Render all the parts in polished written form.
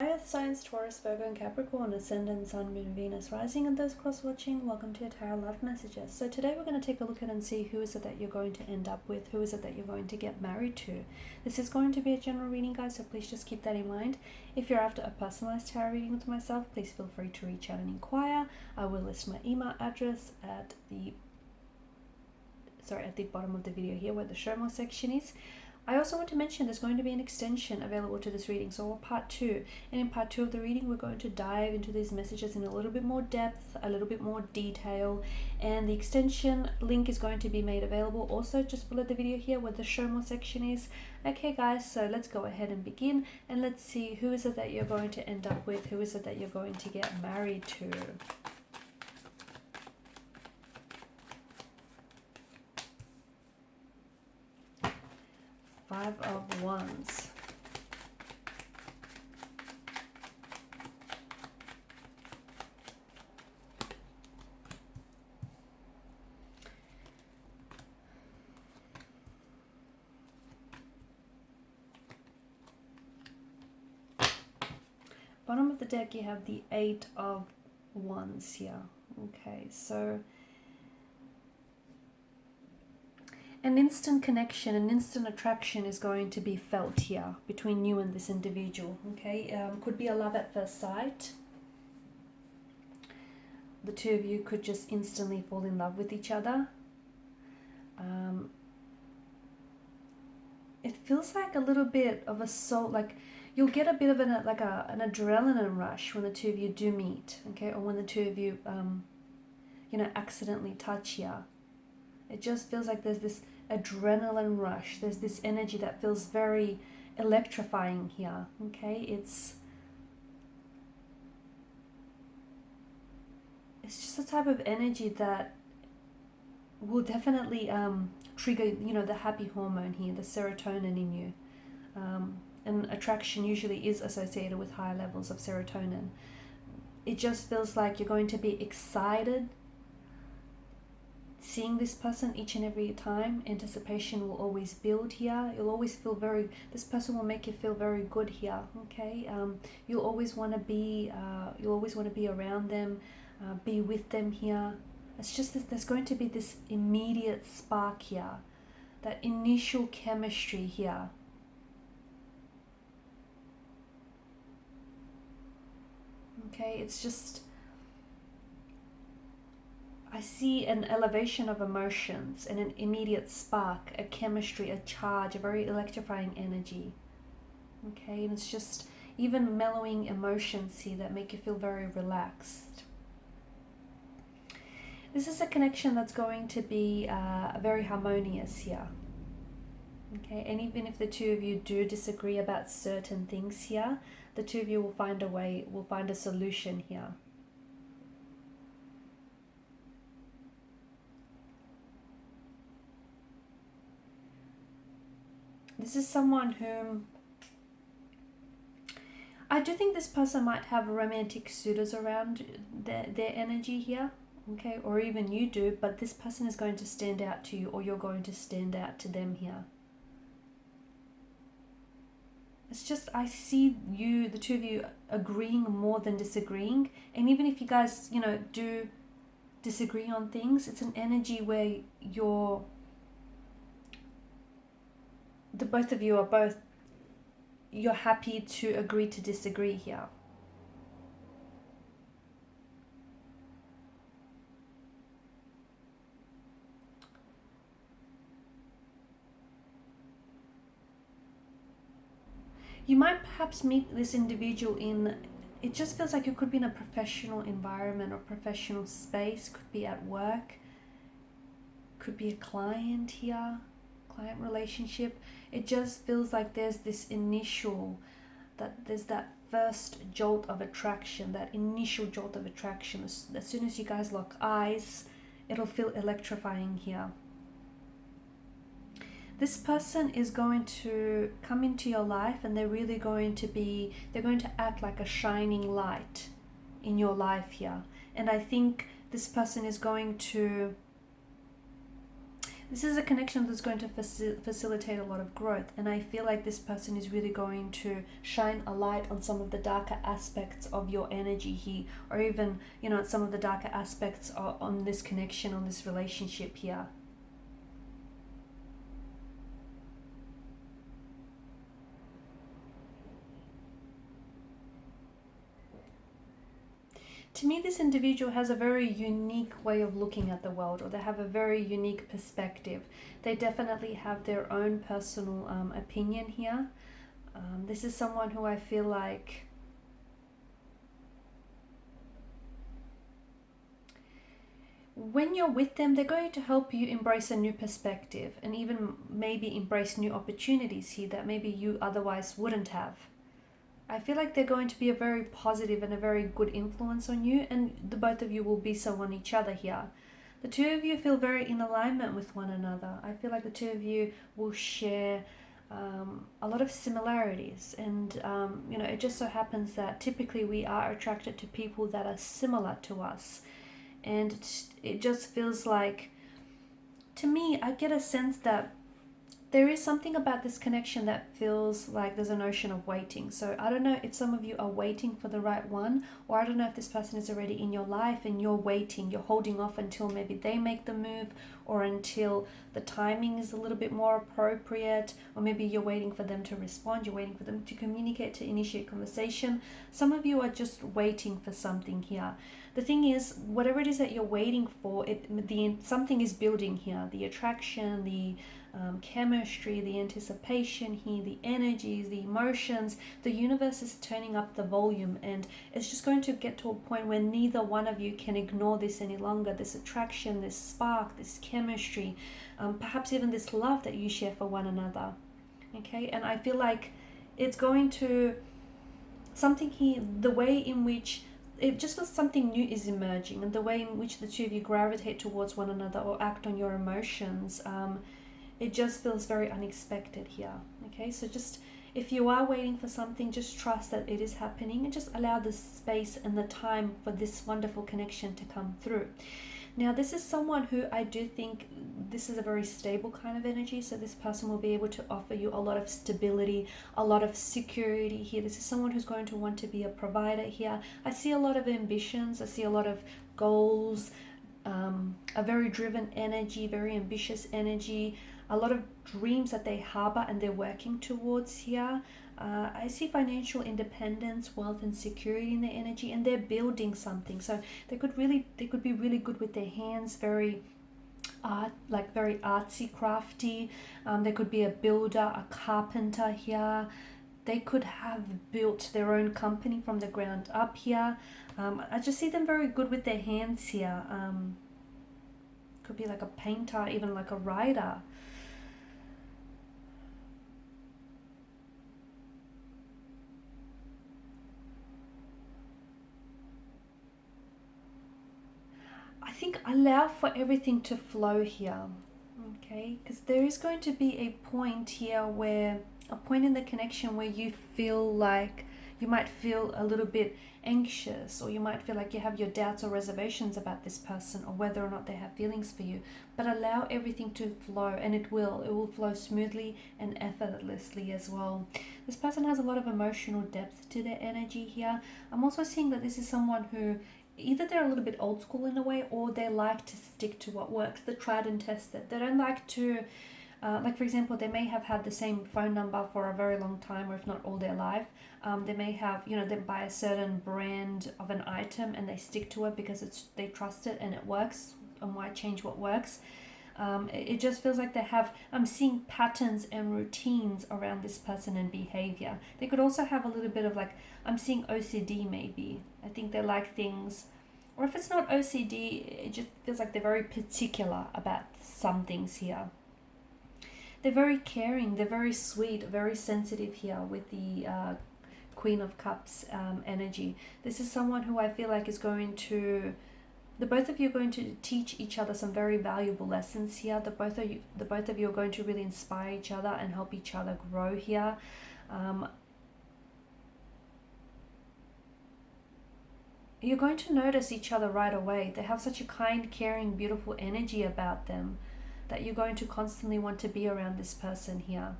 Earth, Science, Taurus, Virgo, and Capricorn, Ascendant, Sun, Moon, Venus, Rising, and those cross-watching, welcome to your Tarot Love Messages. So today we're going to take a look at and see who is it that you're going to end up with, who is it that you're going to get married to. This is going to be a general reading, guys, so please just keep that in mind. If you're after a personalized tarot reading with myself, please feel free to reach out and inquire. I will list my email address at the bottom of the video here where the show more section is. I also want to mention there's going to be an extension available to this reading, so part 2. And in part 2 of the reading, we're going to dive into these messages in a little bit more depth, a little bit more detail, and the extension link is going to be made available also just below the video here where the show more section is. Okay guys, so let's go ahead and begin, and let's see who is it that you're going to end up with, who is it that you're going to get married to. Five of Wands. Bottom of the deck you have the Eight of Wands here. Okay, so an instant connection, an instant attraction is going to be felt here between you and this individual. Okay, could be a love at first sight. The two of you could just instantly fall in love with each other. It feels like a little bit of a soul, like you'll get a bit of an adrenaline rush when the two of you do meet. Okay, or when the two of you accidentally touch here. It just feels like there's this adrenaline rush. There's this energy that feels very electrifying here. Okay, it's just a type of energy that will definitely trigger, the happy hormone here, the serotonin in you. And attraction usually is associated with higher levels of serotonin. It just feels like you're going to be excited seeing this person each and every time. Anticipation will always build here. You'll always feel this person will make you feel very good here. Okay, you'll always want to be around them, be with them here. It's just that there's going to be this immediate spark here, that initial chemistry here. Okay, it's just, I see an elevation of emotions and an immediate spark, a chemistry, a charge, a very electrifying energy. Okay, and it's just even mellowing emotions here that make you feel very relaxed. This is a connection that's going to be very harmonious here. Okay, and even if the two of you do disagree about certain things here, the two of you will find a solution here. This is someone whom I do think this person might have romantic suitors around their energy here, okay, or even you do, but this person is going to stand out to you, or you're going to stand out to them here. It's just, I see the two of you agreeing more than disagreeing, and even if you guys, do disagree on things, it's an energy where the both of you you're happy to agree to disagree here. You might perhaps meet this individual it just feels like you could be in a professional environment or professional space, could be at work, could be a client here, client relationship. It just feels like there's this there's that first jolt of attraction, that initial jolt of attraction. As soon as you guys lock eyes, it'll feel electrifying here. This person is going to come into your life, and they're going to act like a shining light in your life here. And I think this person is going to This is a connection that's going to facilitate a lot of growth, and I feel like this person is really going to shine a light on some of the darker aspects of your energy here, or even, you know, some of the darker aspects on this connection, on this relationship here. To me, this individual has a very unique way of looking at the world, or they have a very unique perspective. They definitely have their own personal opinion here. This is someone who I feel like when you're with them, they're going to help you embrace a new perspective and even maybe embrace new opportunities here that maybe you otherwise wouldn't have. I feel like they're going to be a very positive and a very good influence on you, and the both of you will be so on each other here. The two of you feel very in alignment with one another. I feel like the two of you will share a lot of similarities, and you know, it just so happens that typically we are attracted to people that are similar to us, and it just feels like, to me, I get a sense that there is something about this connection that feels like there's a notion of waiting. So I don't know if some of you are waiting for the right one, or I don't know if this person is already in your life and you're waiting, you're holding off until maybe they make the move, or until the timing is a little bit more appropriate, or maybe you're waiting for them to respond, you're waiting for them to communicate, to initiate conversation. Some of you are just waiting for something here. The thing is, whatever it is that you're waiting for, something is building here. The attraction, the chemistry, the anticipation here, the energies, the emotions, the universe is turning up the volume, and it's just going to get to a point where neither one of you can ignore this any longer. This attraction, this spark, this chemistry, perhaps even this love that you share for one another. Okay, and I feel like it's going to, something here, the way in which it just feels something new is emerging, and the way in which the two of you gravitate towards one another or act on your emotions, it just feels very unexpected here. Okay, so just, if you are waiting for something, just trust that it is happening, and just allow the space and the time for this wonderful connection to come through. Now, this is someone who I do think this is a very stable kind of energy. So this person will be able to offer you a lot of stability, a lot of security here. This is someone who's going to want to be a provider here. I see a lot of ambitions. I see a lot of goals, a very driven energy, very ambitious energy, a lot of dreams that they harbor and they're working towards here. I see financial independence, wealth, and security in their energy, and they're building something. So they could be really good with their hands, very very artsy, crafty. They could be a builder, a carpenter here. They could have built their own company from the ground up here. I just see them very good with their hands here. Could be like a painter, even like a writer. I think allow for everything to flow here, okay? Because there is going to be a point here where, a point in the connection where you feel like you might feel a little bit anxious, or you might feel like you have your doubts or reservations about this person, or whether or not they have feelings for you. But allow everything to flow, and it will flow smoothly and effortlessly as well. This person has a lot of emotional depth to their energy here. I'm also seeing that this is someone who, either they're a little bit old school in a way, or they like to stick to what works, the tried and tested. They don't like to, like for example, they may have had the same phone number for a very long time, or if not all their life. They may have, they buy a certain brand of an item and they stick to it because they trust it and it works, and why change what works? It just feels like I'm seeing patterns and routines around this person and behavior. They could also have a little bit of I'm seeing OCD maybe. I think they like things, or if it's not OCD, it just feels like they're very particular about some things here. They're very caring, they're very sweet, very sensitive here with the Queen of Cups energy. This is someone who I feel like is going to, the both of you are going to teach each other some very valuable lessons here. The both of you are going to really inspire each other and help each other grow here. You're going to notice each other right away. They have such a kind, caring, beautiful energy about them. that you're going to constantly want to be around this person here.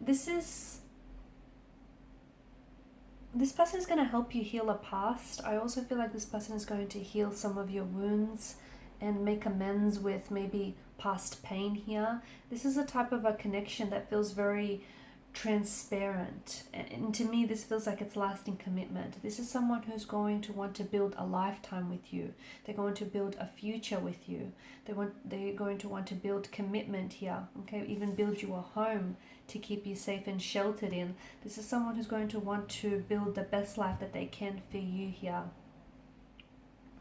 This person is going to help you heal a past. I also feel like this person is going to heal some of your wounds and make amends with maybe past pain here. This is a type of a connection that feels very transparent, and to me this feels like it's lasting commitment. This is someone who's going to want to build a lifetime with you. They're going to build a future with you. They're going to want to build commitment here, okay, even build you a home to keep you safe and sheltered in. This is someone who's going to want to build the best life that they can for you here.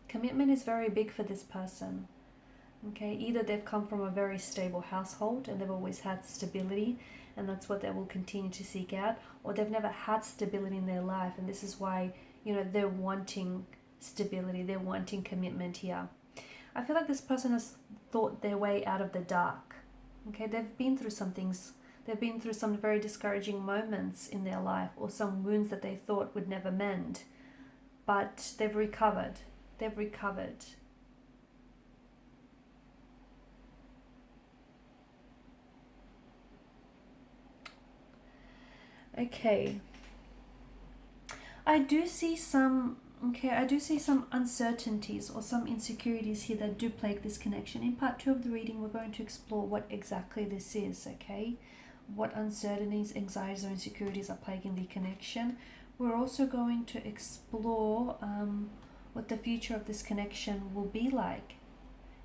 Commitment is very big for this person. Okay, either they've come from a very stable household and they've always had stability, and that's what they will continue to seek out, or they've never had stability in their life, and this is why, you know, they're wanting stability, they're wanting commitment here. I feel like this person has thought their way out of the dark. Okay, they've been through some things. They've been through some very discouraging moments in their life, or some wounds that they thought would never mend, but they've recovered. They've recovered. Okay. I do see some uncertainties or some insecurities here that do plague this connection. In part 2 of the reading, we're going to explore what exactly this is, okay? What uncertainties, anxieties, or insecurities are plaguing the connection. We're also going to explore what the future of this connection will be like,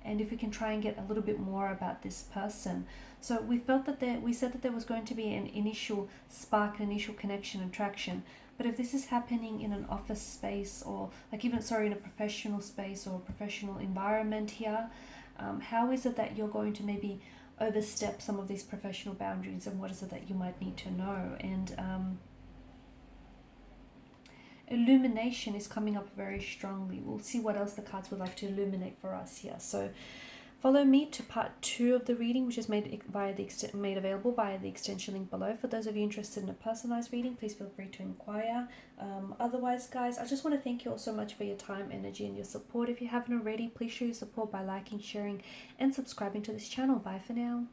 and if we can try and get a little bit more about this person. So we felt that we said that there was going to be an initial spark, an initial connection, attraction. But if this is happening in an office space, or like even, in a professional space or a professional environment here, how is it that you're going to maybe overstep some of these professional boundaries, and what is it that you might need to know? And illumination is coming up very strongly. We'll see what else the cards would like to illuminate for us here. So follow me to part 2 of the reading, which is made available via the extension link below. For those of you interested in a personalized reading, please feel free to inquire. Otherwise, guys, I just want to thank you all so much for your time, energy, and your support. If you haven't already, please show your support by liking, sharing, and subscribing to this channel. Bye for now.